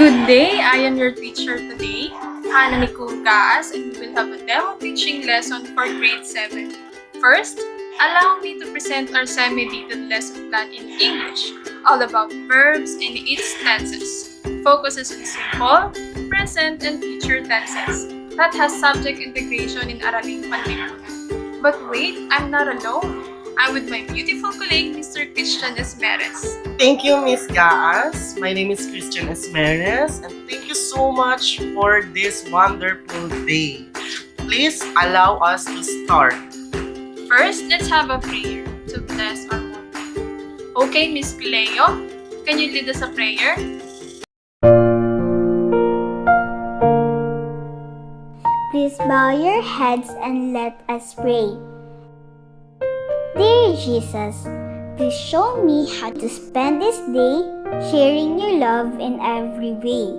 Good day, I am your teacher today, Hannah Nikulkaas, and we will have a demo teaching lesson for grade 7. First, allow me to present our semi-detailed lesson plan in English, all about verbs and its tenses. Focuses on simple, present, and future tenses that has subject integration in ARALING PANLIPUNAN. But wait, I'm not alone. I'm with my beautiful colleague, Mr. Christian Esmeres. Thank you, Miss Gaas. My name is Christian Esmeres, and thank you so much for this wonderful day. Please allow us to start. First, let's have a prayer to bless our morning. Okay, Miss Cleo, can you lead us a prayer? Please bow your heads and let us pray. Dear Jesus, please show me how to spend this day sharing your love in every way.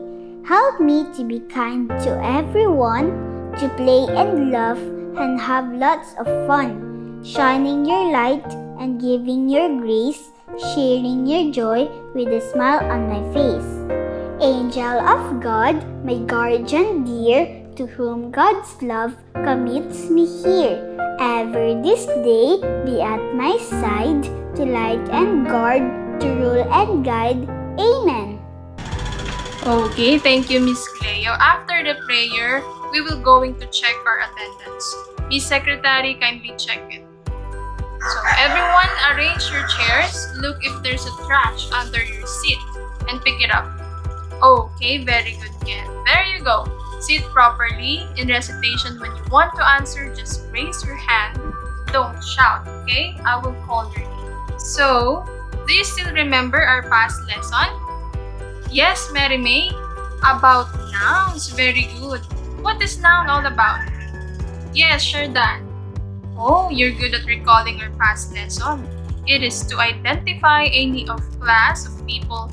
Help me to be kind to everyone, to play and laugh and have lots of fun, shining your light and giving your grace, sharing your joy with a smile on my face. Angel of God, my guardian dear, to whom God's love commits me here. Ever this day be at my side, to light and guard, to rule and guide. Amen. Okay, thank you, Miss Cleo. After the prayer, we will going to check our attendance. Miss Secretary, kindly check it. So everyone, arrange your chairs. Look if there's a trash under your seat and pick it up. Okay, very good, Ken. There you go. Sit properly. In recitation, when you want to answer, just raise your hand. Don't shout, okay? I will call your name. So, do you still remember our past lesson? Yes, Mary May. About nouns. Very good. What is noun all about? Yes, Sherdan. Oh, you're good at recalling our past lesson. It is to identify any of class of people,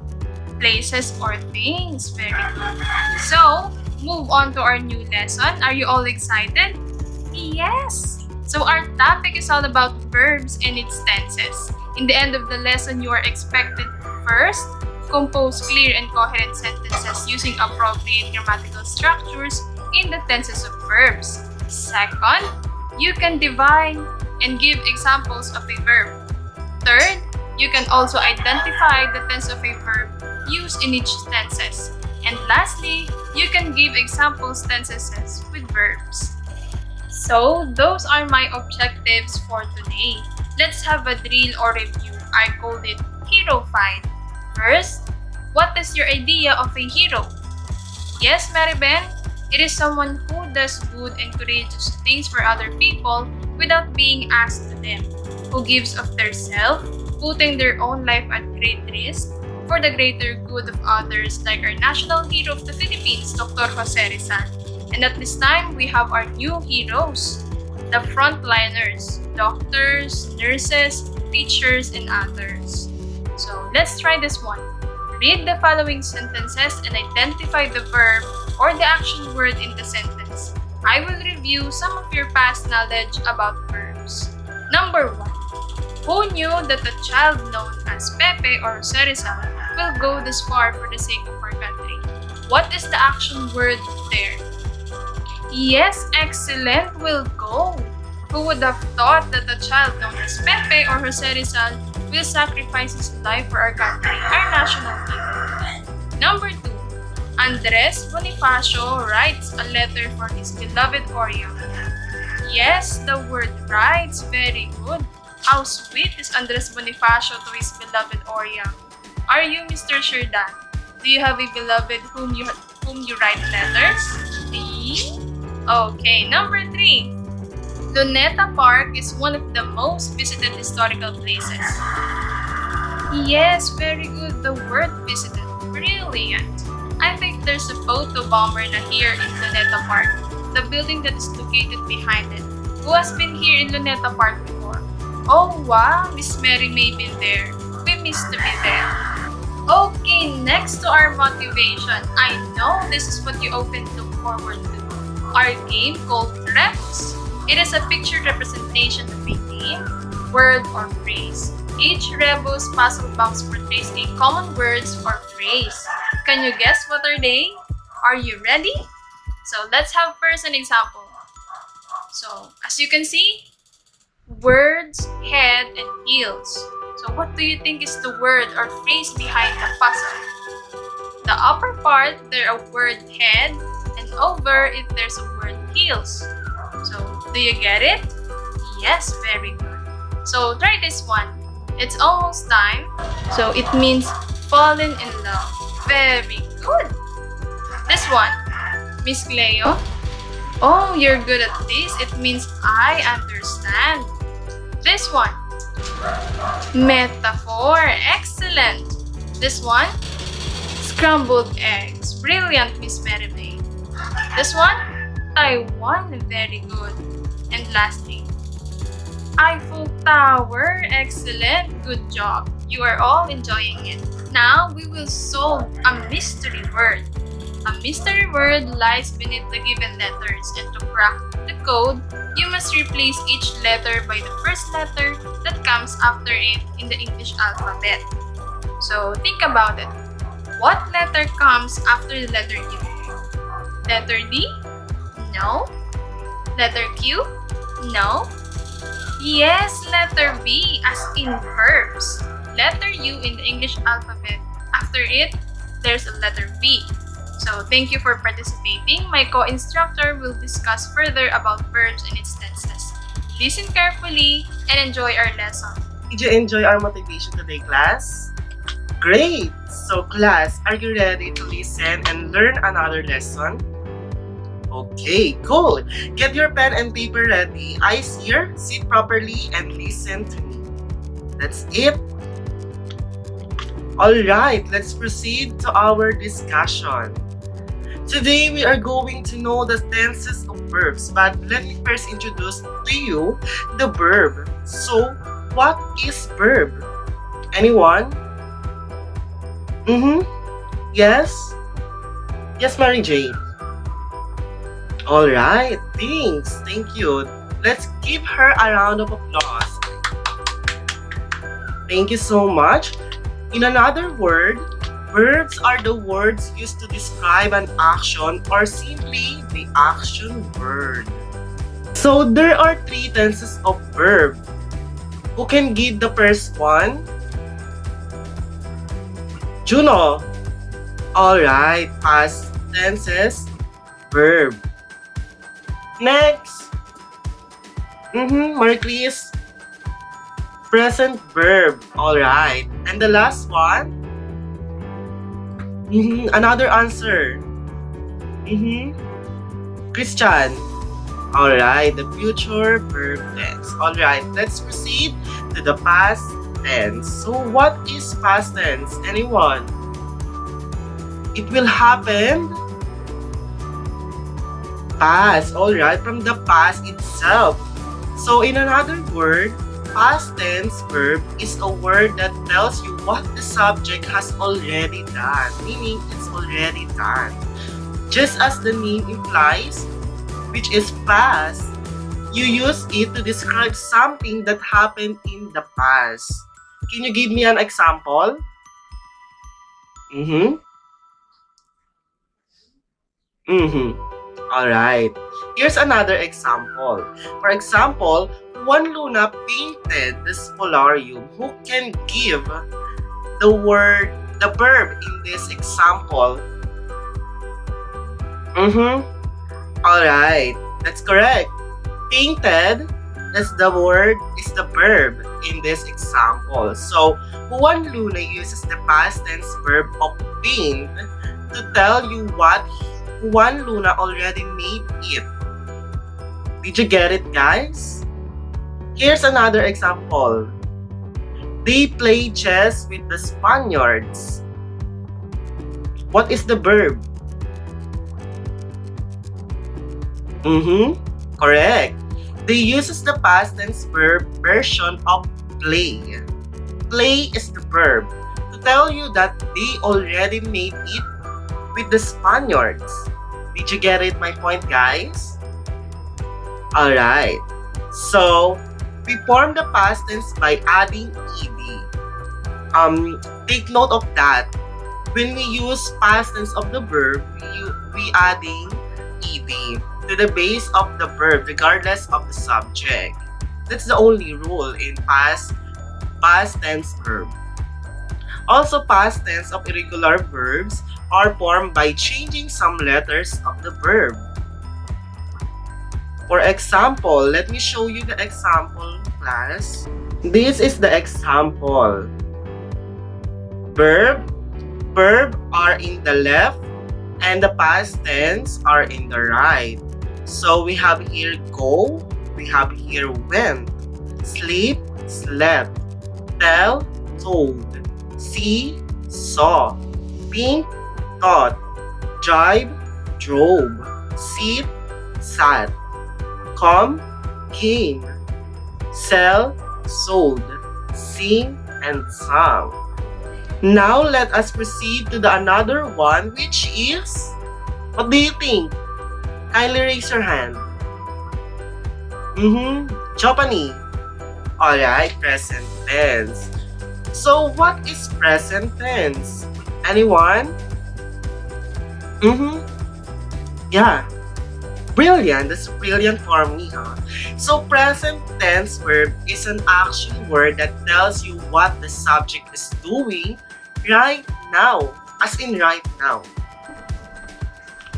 places, or things. Very good. So, move on to our new lesson. Are you all excited? Yes! So our topic is all about verbs and its tenses. In the end of the lesson, you are expected to first, compose clear and coherent sentences using appropriate grammatical structures in the tenses of verbs. Second, you can divide and give examples of a verb. Third, you can also identify the tense of a verb used in each tenses. And lastly, you can give examples tenses with verbs. So, those are my objectives for today. Let's have a drill or review. I called it Hero Fight. First, what is your idea of a hero? Yes, Maribel? It is someone who does good and courageous things for other people without being asked to them, who gives of their self, putting their own life at great risk, for the greater good of others, like our national hero of the Philippines, Dr. Jose Rizal. And at this time, we have our new heroes, the frontliners, doctors, nurses, teachers, and others. So let's try this one. Read the following sentences and identify the verb or the action word in the sentence. I will review some of your past knowledge about verbs. Number 1. Who knew that a child known as Pepe or Jose Rizal will go this far for the sake of our country? What is the action word there? Yes, excellent, will go. Who would have thought that a child known as Pepe or Jose Rizal will sacrifice his life for our country, our national hero? Number 2. Andres Bonifacio writes a letter for his beloved Oriam. Yes, the word writes, very good. How sweet is Andres Bonifacio to his beloved Oriam. Are you Mr. Sherdan? Do you have a beloved whom you write letters? Okay, number 3. Luneta Park is one of the most visited historical places. Yes, very good. The word visited. Brilliant. I think there's a photo bomber na here in Luneta Park, the building that is located behind it. Who has been here in Luneta Park before? Oh wow, Miss Mary may be there. We missed to be there. Okay, next to our motivation. I know this is what you often look forward to. Our game called Reps. It is a picture representation of a name, word, or phrase. Each rebus puzzle box portrays a common words or phrase. Can you guess what are they? Are you ready? So let's have first an example. So as you can see, words, head, and heels. So what do you think is the word or phrase behind the puzzle? The upper part, there's a word head, and over it there's a word heels. So do you get it? Yes, very good. So try this one. It's almost time. So it means fallen in love. Very good. This one, Miss Cleo. Oh, you're good at this. It means I understand. This one, metaphor. Excellent. This one, scrambled eggs. Brilliant, Miss Meribay. This one, Taiwan. Very good. And lastly, Eiffel Tower. Excellent. Good job. You are all enjoying it. Now we will solve a mystery word. A mystery word lies beneath the given letters, and to crack the code, you must replace each letter by the first letter that comes after it in the English alphabet. So think about it. What letter comes after the letter U? Letter D? No. Letter Q? No. Yes, letter V as in verbs. Letter U in the English alphabet. After it, there's a letter V. So thank you for participating. My co-instructor will discuss further about verbs and its tenses. Listen carefully and enjoy our lesson. Did you enjoy our motivation today, class? Great! So class, are you ready to listen and learn another lesson? Okay, cool! Get your pen and paper ready. Eyes here, sit properly and listen to me. That's it. Alright, let's proceed to our discussion. Today, we are going to know the tenses of verbs, but let me first introduce to you the verb. So, what is verb? Anyone? Yes? Yes, Mary Jane. Alright, thanks. Thank you. Let's give her a round of applause. Thank you so much. In another word, verbs are the words used to describe an action or simply the action word. So there are three tenses of verb. Who can give the first one? Juno. Alright, past tenses, verb. Next. Marquis. Present verb. Alright. And the last one? Another answer. Christian. Alright, the future verb tense. Alright, let's proceed to the past tense. So what is past tense? Anyone? It will happen past. Alright, from the past itself. So in another word, past tense verb is a word that tells you what the subject has already done, meaning it's already done. Just as the name implies, which is past, you use it to describe something that happened in the past. Can you give me an example? Alright. Here's another example. For example, Juan Luna painted the spolarium. Who can give the verb in this example? Alright, that's correct. Painted, that's the word, is the verb in this example. So, Juan Luna uses the past tense verb of paint to tell you what Juan Luna already made it. Did you get it, guys? Here's another example. They play chess with the Spaniards. What is the verb? Correct. They uses the past tense verb version of play. Play is the verb to tell you that they already made it with the Spaniards. Did you get it, my point, guys? Alright. So, We form the past tense by adding ed. Take note of that. When we use past tense of the verb, we adding ed to the base of the verb regardless of the subject. That's the only rule in past tense verb. Also, past tense of irregular verbs are formed by changing some letters of the verb. For example, let me show you the example, class. This is the example. Verb are in the left and the past tense are in the right. So we have here go, we have here went, sleep, slept, tell, told, see, saw, think, thought, drive, drove, sit, sat, come, came, sell, sold, sing, and sang. Now let us proceed to the another one, which is, what do you think? Kindly raise your hand. Japanese. Alright, present tense. So what is present tense? Anyone? Yeah. Brilliant. That's brilliant for me, huh? So present tense verb is an action word that tells you what the subject is doing right now. As in right now.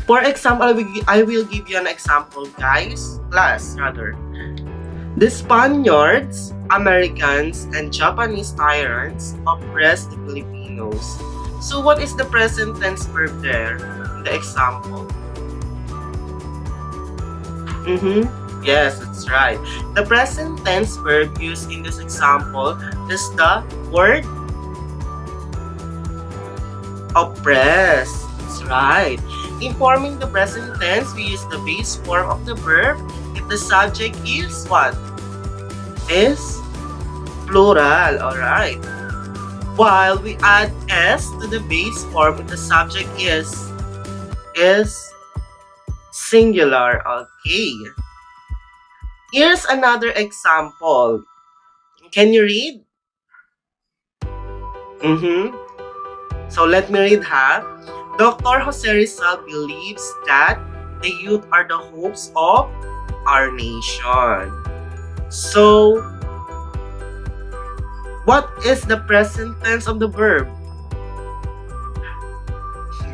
For example, I will give you an example, guys. Class, rather. The Spaniards, Americans, and Japanese tyrants oppressed the Filipinos. So what is the present tense verb there in the example? Yes, that's right. The present tense verb used in this example is the word oppress. That's right. In forming the present tense, we use the base form of the verb if the subject is what? Is plural. Alright. While we add s to the base form if the subject is singular. Okay. Here's another example. Can you read? So let me read, ha. Dr. Jose Rizal believes that the youth are the hopes of our nation. So, what is the present tense of the verb?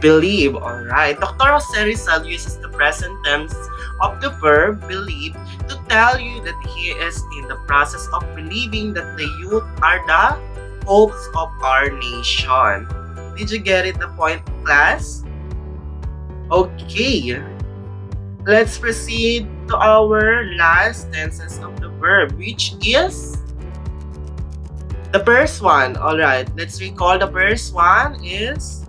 Believe, alright. Dr. Jose Rizal uses the present tense of the verb believe to tell you that he is in the process of believing that the youth are the hopes of our nation. Did you get it, the point, class? Okay. Let's proceed to our last tenses of the verb, which is the first one. Alright, let's recall the first one is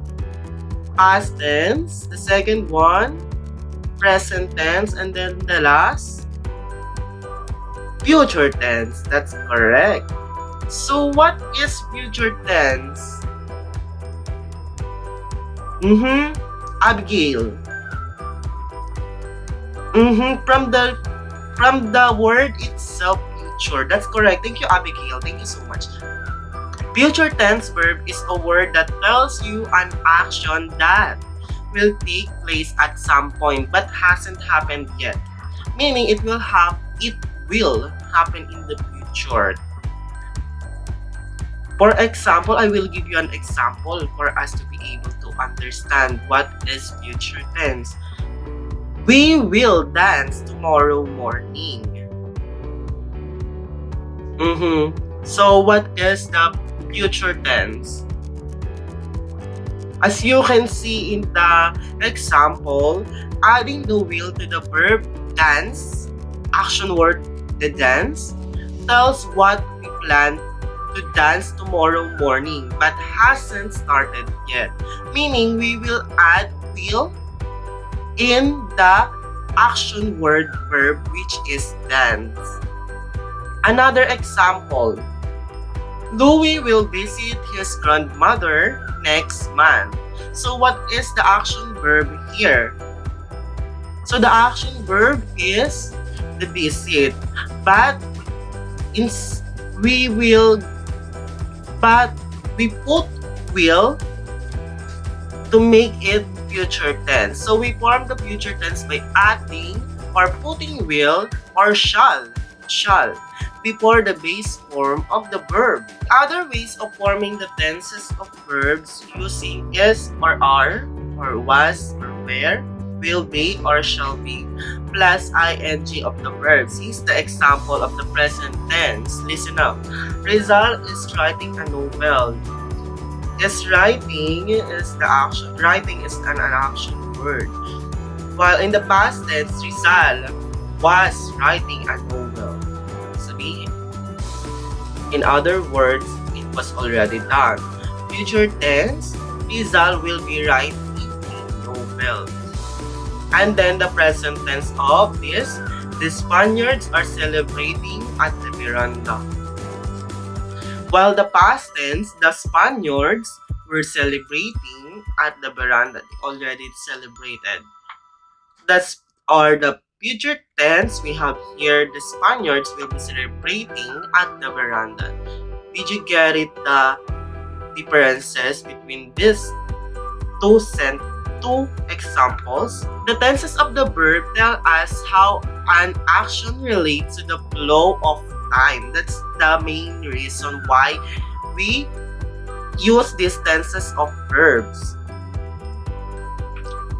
past tense. The second one, present tense. And then the last, future tense. That's correct. So what is future tense? Abigail. From the word itself, future. That's correct. Thank you, Abigail. Thank you so much. Future tense verb is a word that tells you an action that will take place at some point but hasn't happened yet. Meaning it will happen in the future. For example, I will give you an example for us to be able to understand what is future tense. We will dance tomorrow morning. So what is the future tense? As you can see in the example, adding the will to the verb dance, action word the dance, tells what we plan to dance tomorrow morning but hasn't started yet. Meaning we will add will in the action word verb which is dance. Another example. Louis will visit his grandmother next month. So what is the action verb here? So the action verb is the visit. But ins- we will, but we put will to make it future tense. So we form the future tense by adding or putting will or shall before the base form of the verb. Other ways of forming the tenses of verbs using is or are or was or were, will be or shall be plus ing of the verbs. Here's the example of the present tense. Listen up. Rizal is writing a novel. Is writing is the action. Writing is an action word. While in the past tense, Rizal was writing a novel. Sabihin. In other words, it was already done. Future tense, Rizal will be writing a novel. And then the present tense of this, the Spaniards are celebrating at the veranda. While the past tense, the Spaniards were celebrating at the veranda. They already celebrated. That's or the future tense we have here, the Spaniards will be celebrating at the veranda. Did you get it, the differences between these two examples? The tenses of the verb tell us how an action relates to the flow of time. That's the main reason why we use these tenses of verbs.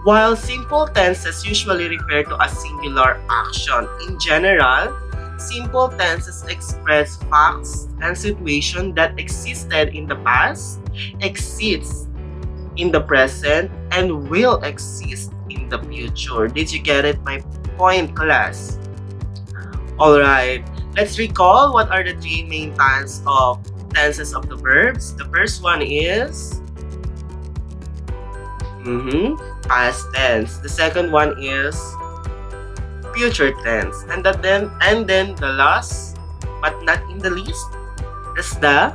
While simple tenses usually refer to a singular action, in general, simple tenses express facts and situations that existed in the past, exist in the present, and will exist in the future. Did you get it, my point, class? Alright, let's recall what are the three main tenses of the verbs. The first one is past tense. The second one is future tense. And then the last but not in the least is the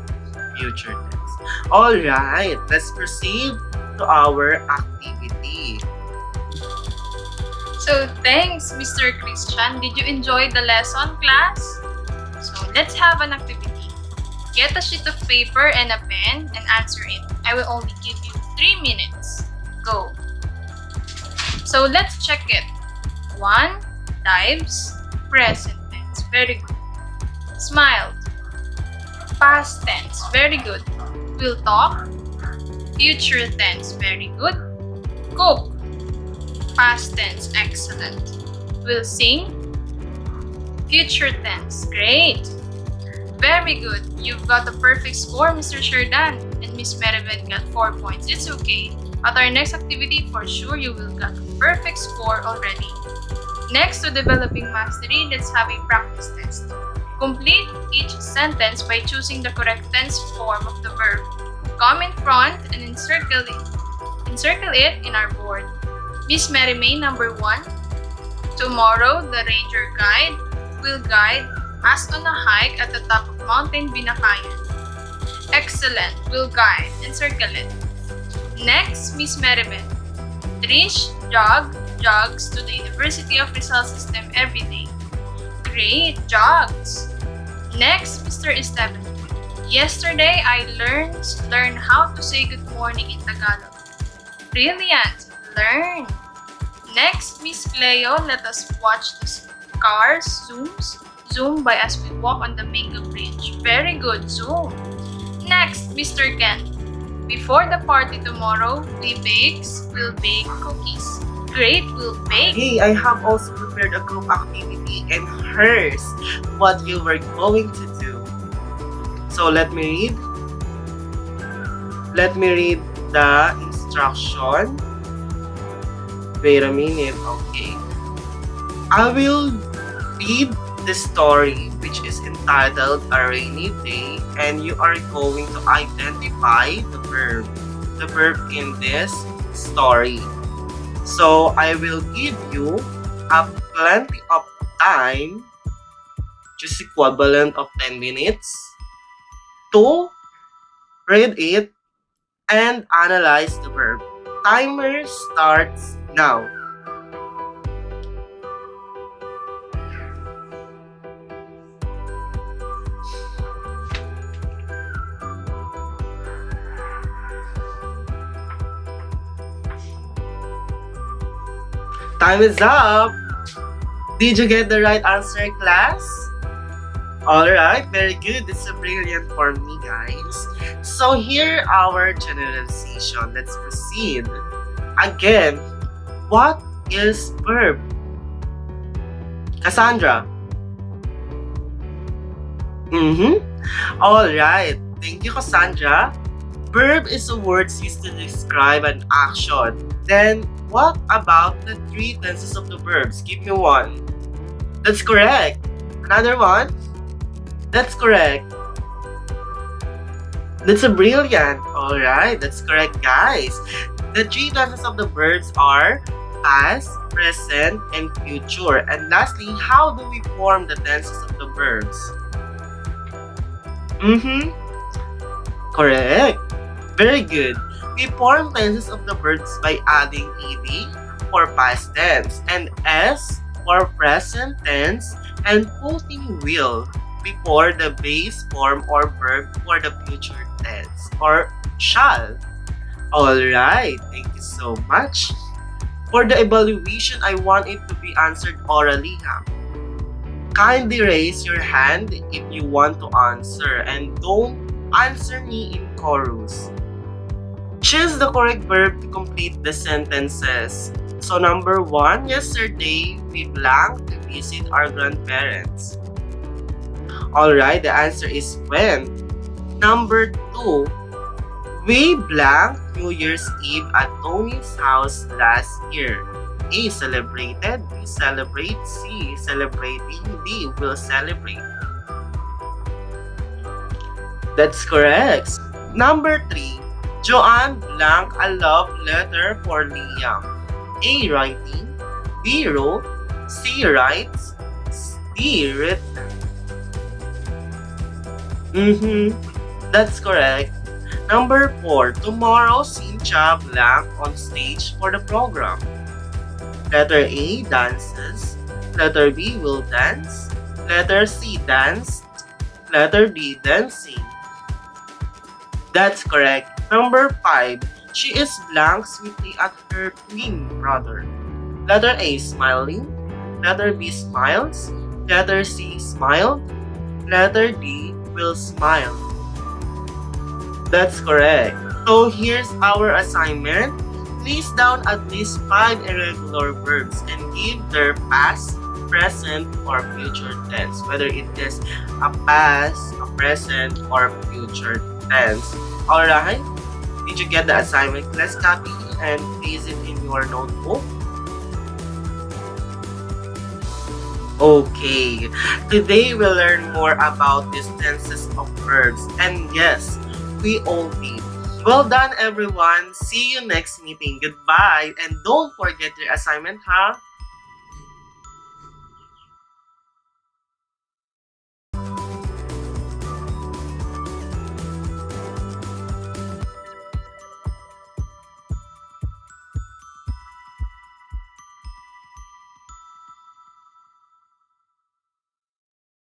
future tense. Alright, let's proceed to our activity. So, thanks, Mr. Christian. Did you enjoy the lesson, class? So, let's have an activity. Get a sheet of paper and a pen and answer it. I will only give you 3 minutes. Go. So, let's check it. 1. Dives. Present tense. Very good. Smiled. Past tense. Very good. Will talk. Future tense. Very good. Cook. Past tense. Excellent. Will sing. Future tense. Great. Very good. You've got a perfect score, Mr. Sherdan. And Miss Meribeth got 4 points. It's okay. At our next activity, for sure, you will get a perfect score already. Next to developing mastery, let's have a practice test. Complete each sentence by choosing the correct tense form of the verb. Come in front and encircle it in our board. Miss Mary May, number 1. Tomorrow, the ranger guide will guide us on a hike at the top of Mountain Binakayan. Excellent. Will guide. Encircle it. Next, Miss Meribeth. Trish jogs to the University of Rizal System every day. Great, jogs. Next, Mr. Esteban. Yesterday, I learned how to say good morning in Tagalog. Brilliant. Learn. Next, Miss Cleo, let us watch the cars zoom by as we walk on the Mango Bridge. Very good, zoom. Next, Mr. Ken. Before the party tomorrow, we'll bake cookies. Great, we'll bake. Hey, I have also prepared a group activity and here's what you were going to do. So let me read the instruction. Wait a minute, okay. I will read the story which is entitled A Rainy Day and you are going to identify the verb in this story. So I will give you plenty of time, just equivalent of 10 minutes, to read it and analyze the verb. Timer starts now. Time is up! Did you get the right answer, class? Alright, very good. This is brilliant for me, guys. So here our generalization. Let's proceed. Again, what is verb? Cassandra? Alright, thank you, Cassandra. Verb is a word used to describe an action. Then, what about the 3 tenses of the verbs? Give me one. That's correct. Another one? That's correct. That's a brilliant. Alright, that's correct, guys. The 3 tenses of the verbs are past, present, and future. And lastly, how do we form the tenses of the verbs? Correct. Very good. We form tenses of the verbs by adding ed for past tense and s for present tense and putting will before the base form or verb for the future tense or shall. Alright, thank you so much. For the evaluation, I want it to be answered orally. Kindly raise your hand if you want to answer and don't answer me in chorus. Choose the correct verb to complete the sentences. So number 1, yesterday we blank to visit our grandparents. Alright, the answer is when. Number 2, we blank New Year's Eve at Tony's house last year. A. Celebrated. B. Celebrate. C. Celebrating. D. Will celebrate. That's correct. Number 3, Joanne blank a love letter for Liam. A. Writing. B. Wrote. C. Writes. D. Written. That's correct. Number 4, tomorrow Cynthia blank on stage for the program. Letter A, dances. Letter B, will dance. Letter C, dance. Letter D, dancing. That's correct. Number 5, she is blank sweetly at her twin brother. Letter A, smiling. Letter B, smiles. Letter C, smiled. Letter D, will smile. That's correct. So here's our assignment. List down at least 5 irregular verbs and give their past, present, or future tense. Whether it is a past, a present, or future tense. Alright? Did you get the assignment? Let's copy and paste it in your notebook. Okay. Today we'll learn more about these tenses of verbs. And yes, we all did. Well done, everyone. See you next meeting. Goodbye. And don't forget your assignment, huh?